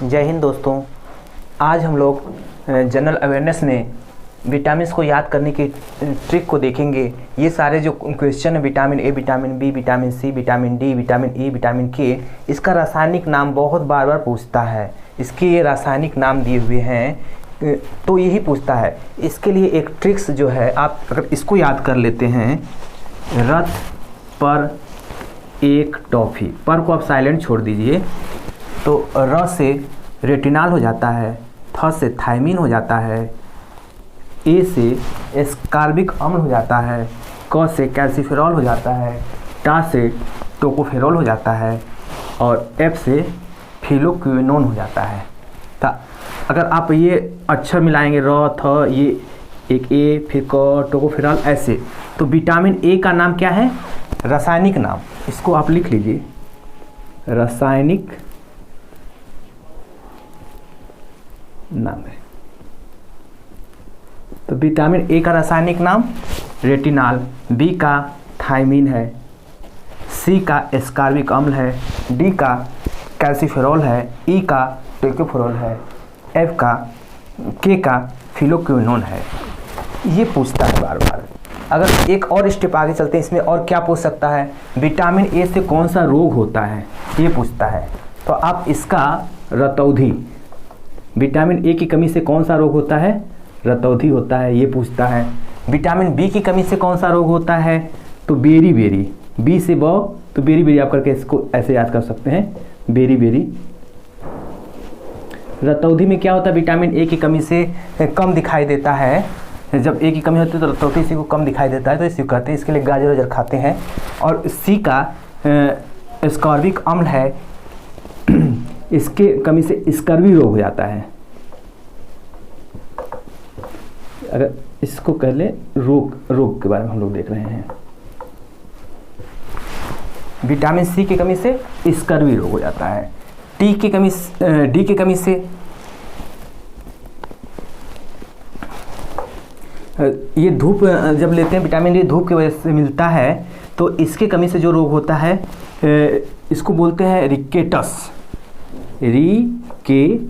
जय हिंद दोस्तों। आज हम लोग जनरल अवेयरनेस में विटामिन्स को याद करने की ट्रिक को देखेंगे। ये सारे जो क्वेश्चन है vitamin A, vitamin B, vitamin C, vitamin D, vitamin E, vitamin K, इसका रासायनिक नाम बहुत बार बार पूछता है। इसके ये रासायनिक नाम दिए हुए हैं तो यही पूछता है। इसके लिए एक ट्रिक्स जो है, आप अगर इसको याद कर लेते हैं, रथ पर एक टॉफ़ी, पर को आप साइलेंट छोड़ दीजिए, तो र से रेटिनॉल हो जाता है, थ से थायमीन हो जाता है, ए से एस्कॉर्बिक अम्ल हो जाता है, क से कैल्सिफेरॉल हो जाता है, टा से टोकोफेरॉल हो जाता है और एफ से फिलोक्विनोन हो जाता है। तो अगर आप ये अक्षर मिलाएंगे र थ, ये एक ए, फिर क, टोकोफेरॉल, ऐसे, तो विटामिन ए का नाम क्या है? रासायनिक नाम। इसको आप लिख लीजिए, रासायनिक नाम है। तो विटामिन ए का रासायनिक नाम रेटिनॉल, बी का थायमीन है, सी का एस्कॉर्बिक अम्ल है, डी का कैल्सिफेरॉल है, ई का टोकोफेरॉल है, एफ का, के का फिलोक्विनोन है। ये पूछता है बार बार। अगर एक और स्टेप आगे चलते हैं, इसमें और क्या पूछ सकता है? विटामिन ए से कौन सा रोग होता है, ये पूछता है। तो आप इसका रतौंधी, विटामिन ए की कमी से कौन सा रोग होता है? रतौंधी होता है, ये पूछता है। विटामिन बी की कमी से कौन सा रोग होता है? तो बेरी बेरी, बी से ब, तो बेरी बेरी आप करके इसको ऐसे याद कर सकते हैं, बेरी बेरी। रतौंधी में क्या होता है? विटामिन ए की कमी से कम दिखाई देता है। जब ए की कमी होती है तो रतौंधी इसी को कम दिखाई देता है, तो इसी को कहते हैं। इसके लिए गाजर वाजर खाते हैं। और सी का एस्कॉर्बिक अम्ल है, इसके कमी से स्कर्वी रोग हो जाता है। अगर इसको कह ले रोग के बारे में हम लोग देख रहे हैं। विटामिन सी की कमी से स्कर्वी रोग हो जाता है। डी की कमी से ये धूप जब लेते हैं, विटामिन डी धूप की वजह से मिलता है, तो इसके कमी से जो रोग होता है इसको बोलते हैं रिकेटस। रिकेटस,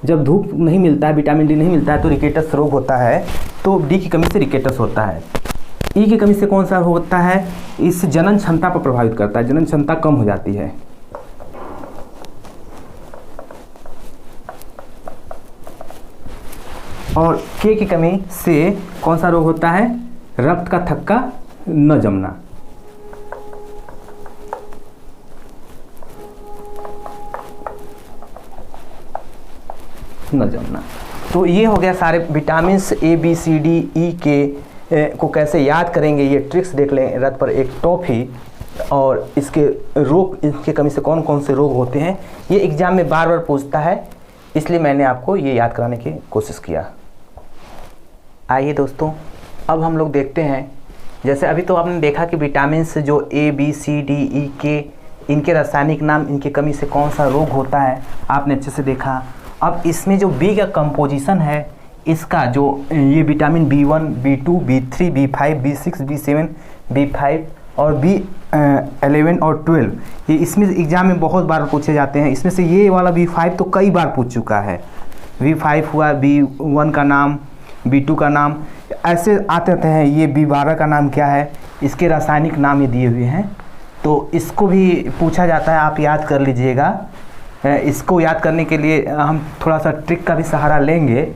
जब धूप नहीं मिलता है, विटामिन डी नहीं मिलता है, तो रिकेटस रोग होता है। तो डी की कमी से रिकेटस होता है। ई की कमी से कौन सा होता है? इस जनन क्षमता पर प्रभावित करता है, जनन क्षमता कम हो जाती है। और के की कमी से कौन सा रोग होता है? रक्त का थक्का न जमना। तो ये हो गया सारे विटामिन्स ए, बी, सी, डी, ई, के को कैसे याद करेंगे, ये ट्रिक्स देख लें। रथ पर एक टॉफ़ी और इसके रोग, इसके कमी से कौन कौन से रोग होते हैं, ये एग्जाम में बार बार पूछता है, इसलिए मैंने आपको ये याद कराने की कोशिश किया। आइए दोस्तों, अब हम लोग देखते हैं। जैसे अभी तो आपने देखा कि विटामिन्स जो ए, बी, सी, डी, ई, के, इनके रासायनिक नाम, इनकी कमी से कौन सा रोग होता है, आपने अच्छे से देखा। अब इसमें जो बी का कंपोजिशन है, इसका जो ये vitamin B1, B2, B3, B5, B6, B7, B5 और B11 और 12, ये इसमें एग्जाम में बहुत बार पूछे जाते हैं। इसमें से ये वाला B5 तो कई बार पूछ चुका है। B5 हुआ, B1 का नाम, B2 का नाम, ऐसे आते रहते हैं। ये B12 का नाम क्या है? इसके रासायनिक नाम ये दिए हुए हैं, तो इसको भी पूछा जाता है, आप याद कर लीजिएगा। इसको याद करने के लिए हम थोड़ा सा ट्रिक का भी सहारा लेंगे।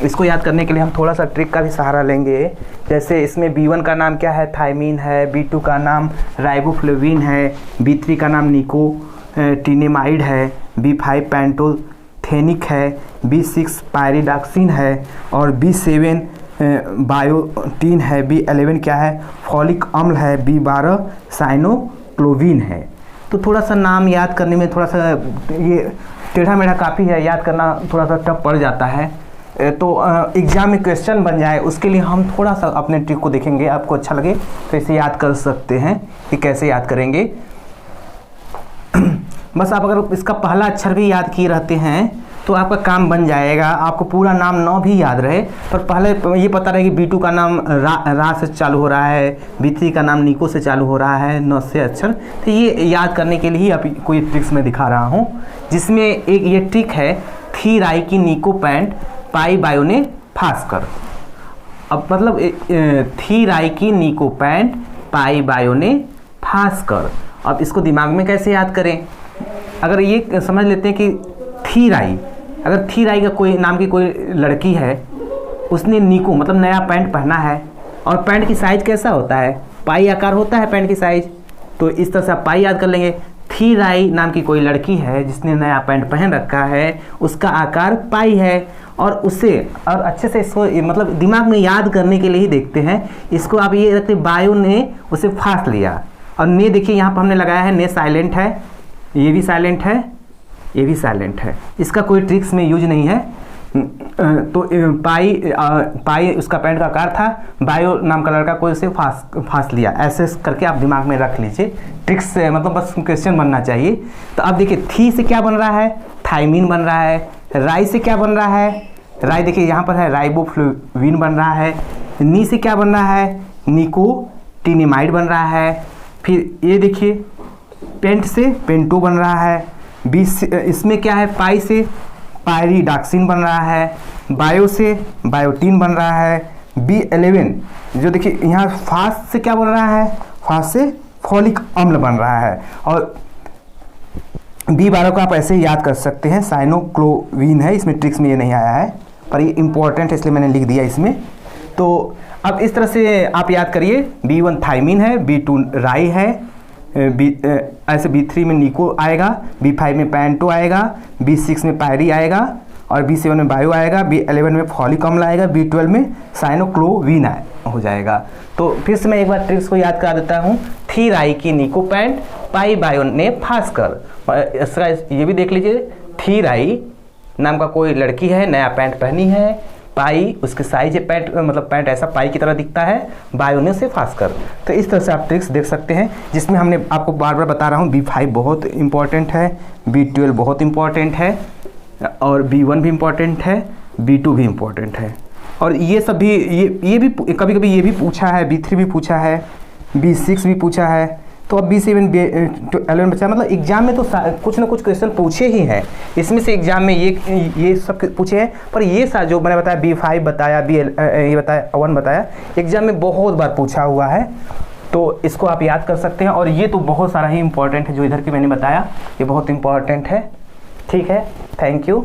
इसको याद करने के लिए हम थोड़ा सा ट्रिक का भी सहारा लेंगे। जैसे इसमें B1 का नाम क्या है? थायमीन है। B2 का नाम राइबोफ्लेविन है। B3 का नाम निकोटिनेमाइड है। B5 पेंटोथेनिक है। B6 पायरिडॉक्सिन है और B7 बायोटीन है। B11 क्या है? फॉलिक अम्ल है। B12 साइनोक्लोविन है। तो थोड़ा सा नाम याद करने में थोड़ा सा ये टेढ़ा मेढ़ा काफ़ी है, याद करना थोड़ा सा टफ पड़ जाता है। तो एग्ज़ाम में क्वेश्चन बन जाए, उसके लिए हम थोड़ा सा अपने ट्रिक को देखेंगे। आपको अच्छा लगे तो इसे याद कर सकते हैं कि कैसे याद करेंगे। बस आप अगर इसका पहला अक्षर भी याद किए रहते हैं तो आपका काम बन जाएगा। आपको पूरा नाम न भी याद रहे, पर पहले ये पता रहे कि B2 का नाम रा से चालू हो रहा है, B3 का नाम निको से चालू हो रहा है, न से अक्षर। तो ये याद करने के लिए ही आप कोई ट्रिक्स में दिखा रहा हूँ, जिसमें एक ये ट्रिक है थी राई की निको पैंट पाई बायो ने फास कर। अब मतलब थी राई की निको पैंट पाई बायो ने फास कर। अब इसको दिमाग में कैसे याद करें? अगर ये समझ लेते हैं कि थी राई, अगर थी राई का कोई नाम की कोई लड़की है, उसने निको मतलब नया पैंट पहना है, और पैंट की साइज कैसा होता है? पाई आकार होता है पैंट की साइज। तो इस तरह से आप पाई याद कर लेंगे। थी राई नाम की कोई लड़की है जिसने नया पैंट पहन रखा है, उसका आकार पाई है, और उससे और अच्छे से इसको मतलब दिमाग में याद करने के लिए ही देखते हैं। इसको आप ये रखते बायो ने उसे फास लिया, और ने देखिए यहाँ पर हमने लगाया है ने साइलेंट है, ये भी साइलेंट है, ये भी साइलेंट है, इसका कोई ट्रिक्स में यूज नहीं है। तो पाई उसका पैंट का आकार था, बायो नाम का लड़का कोई उसे फास लिया। ऐसे करके आप दिमाग में रख लीजिए। ट्रिक्स से मतलब बस क्वेश्चन बनना चाहिए। तो अब देखिए थी से क्या बन रहा है? थाइमिन बन रहा है। राई से क्या बन रहा है? राई देखिए यहाँ पर है राइबोफ्लुविन बन रहा है। नी से क्या बन रहा है? निकोटिनिमाइड बन रहा है। फिर ये देखिए पेंट से पेंटो बन रहा है। इसमें क्या है? पाई से पायरिडॉक्सिन बन रहा है। बायो से बायोटीन बन रहा है। B11 जो देखिए यहाँ फास से क्या बन रहा है? फास से फॉलिक अम्ल बन रहा है। और B12 को आप ऐसे ही याद कर सकते हैं, साइनोक्लोविन है। इसमें ट्रिक्स में ये नहीं आया है, पर ये इंपॉर्टेंट है इसलिए मैंने लिख दिया इसमें। तो अब इस तरह से आप याद करिए। B1 थाइमिन है, B2 राई है, ऐसे B3 में निको आएगा, B5 में पैंटो आएगा, B6 में पायरी आएगा, और B7 में बायो आएगा, B11 में फॉलिक अम्ल आएगा, B12 में साइनोक्लोविन हो जाएगा। तो फिर से मैं एक बार ट्रिक्स को याद करा देता हूँ। थी राई की निको पैंट पाई बायो ने फास कर। इसका ये भी देख लीजिए, थी राई नाम का कोई लड़की है, नया पैंट पहनी है, पाई उसके साइज है, पैंट मतलब पैंट ऐसा पाई की तरह दिखता है, बायो ने से फास कर। तो इस तरह से आप ट्रिक्स देख सकते हैं, जिसमें हमने आपको बार बार बता रहा हूँ B5 बहुत इंपॉर्टेंट है, B12 बहुत इंपॉर्टेंट है, और B1 भी इम्पॉर्टेंट है, B2 भी इम्पॉर्टेंट है। और ये सब भी ये भी कभी कभी ये भी पूछा है, B3 भी पूछा है, B6 भी पूछा है। तो अब B7 B11 बचा, मतलब एग्जाम में तो कुछ ना कुछ क्वेश्चन पूछे ही हैं। इसमें से एग्जाम में ये सब पूछे हैं, पर ये जो मैंने बताया B5 बताया, ये बताया 1 बताया, एग्जाम में बहुत बार पूछा हुआ है। तो इसको आप याद कर सकते हैं। और ये तो बहुत सारा ही इंपॉर्टेंट है, जो इधर की मैंने बताया ये बहुत इंपॉर्टेंट है। ठीक है, थैंक यू।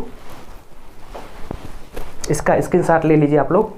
इसका स्क्रीनशॉट ले लीजिए आप लोग।